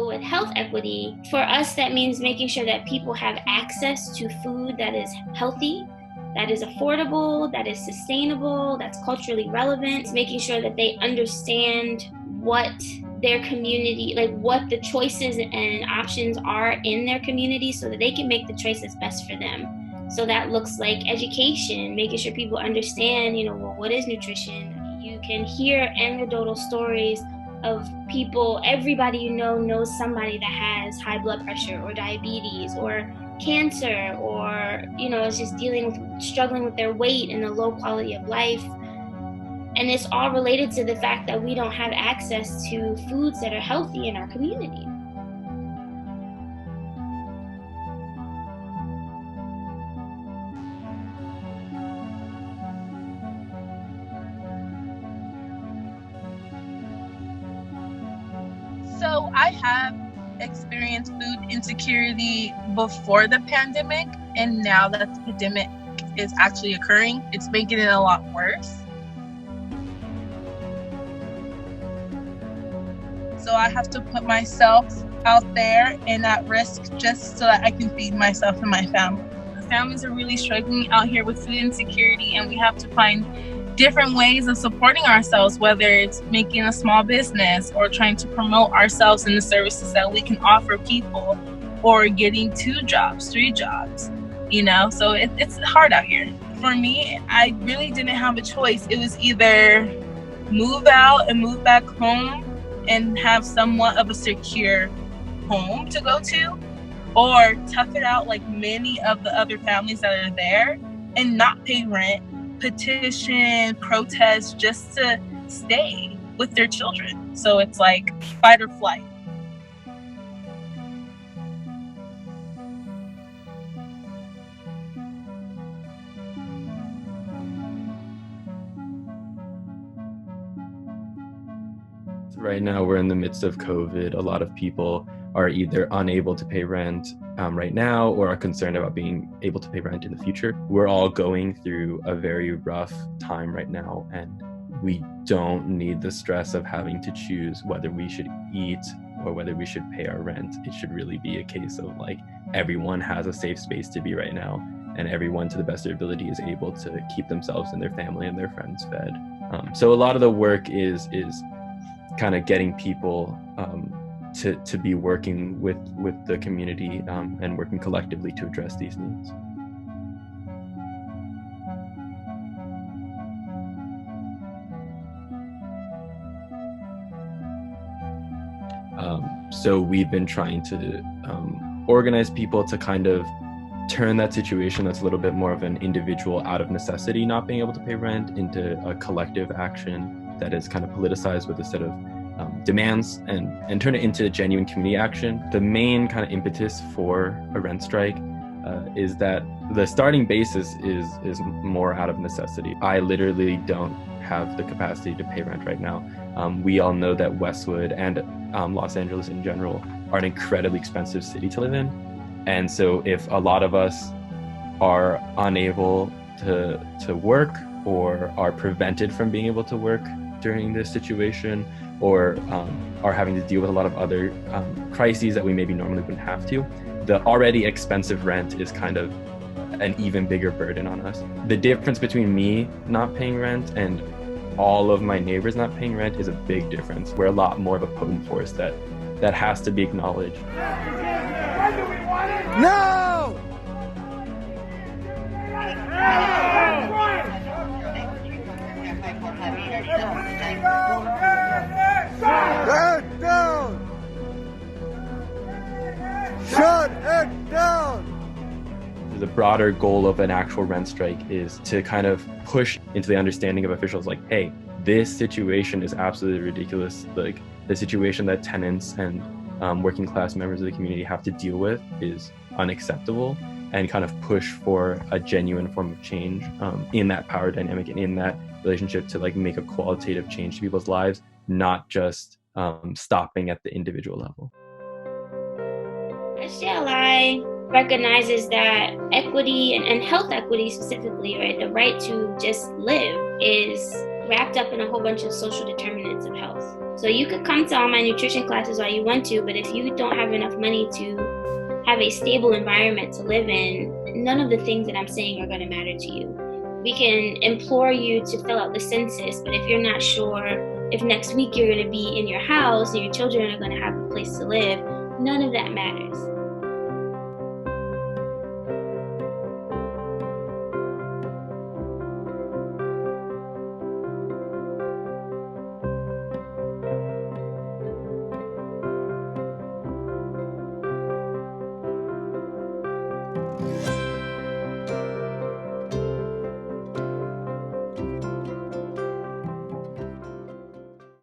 with health equity, for us, that means making sure that people have access to food that is healthy, that is affordable, that is sustainable, that's culturally relevant. It's making sure that they understand what their community, like what the choices and options are in their community so that they can make the choice that's best for them. So that looks like education, making sure people understand, well, what is nutrition? You can hear anecdotal stories of people, everybody knows somebody that has high blood pressure or diabetes or cancer, or is just struggling with their weight and the low quality of life. And it's all related to the fact that we don't have access to foods that are healthy in our community. So I have experienced food insecurity before the pandemic, and now that the pandemic is actually occurring, it's making it a lot worse. So I have to put myself out there and at risk just so that I can feed myself and my family. The families are really struggling out here with food insecurity, and we have to find different ways of supporting ourselves, whether it's making a small business or trying to promote ourselves and the services that we can offer people, or getting 2 jobs, 3 jobs, so it's hard out here. For me, I really didn't have a choice. It was either move out and move back home and have somewhat of a secure home to go to, or tough it out like many of the other families that are there and not pay rent, petition, protest just to stay with their children. So it's like fight or flight. Right now, we're in the midst of COVID. A lot of people are either unable to pay rent right now or are concerned about being able to pay rent in the future. We're all going through a very rough time right now, and we don't need the stress of having to choose whether we should eat or whether we should pay our rent. It should really be a case of like everyone has a safe space to be right now, and everyone to the best of their ability is able to keep themselves and their family and their friends fed. So a lot of the work is kind of getting people to be working with the community and working collectively to address these needs. So we've been trying to organize people to kind of turn that situation that's a little bit more of an individual out of necessity not being able to pay rent into a collective action that is kind of politicized with a set of demands and turn it into genuine community action. The main kind of impetus for a rent strike is that the starting basis is more out of necessity. I literally don't have the capacity to pay rent right now. We all know that Westwood and Los Angeles in general are an incredibly expensive city to live in. And so if a lot of us are unable to work or are prevented from being able to work during this situation, or are having to deal with a lot of other crises that we maybe normally wouldn't have to, the already expensive rent is kind of an even bigger burden on us. The difference between me not paying rent and all of my neighbors not paying rent is a big difference. We're a lot more of a potent force that has to be acknowledged. No! Shut down! Shut it down! The broader goal of an actual rent strike is to kind of push into the understanding of officials like, hey, this situation is absolutely ridiculous. Like the situation that tenants and working class members of the community have to deal with is unacceptable, and kind of push for a genuine form of change in that power dynamic and in that relationship to like make a qualitative change to people's lives, not just stopping at the individual level. SJLI recognizes that equity and health equity specifically, right, the right to just live is wrapped up in a whole bunch of social determinants of health. So you could come to all my nutrition classes all you want to, but if you don't have enough money to have a stable environment to live in, none of the things that I'm saying are going to matter to you. We can implore you to fill out the census, but if you're not sure if next week you're going to be in your house and your children are going to have a place to live, none of that matters.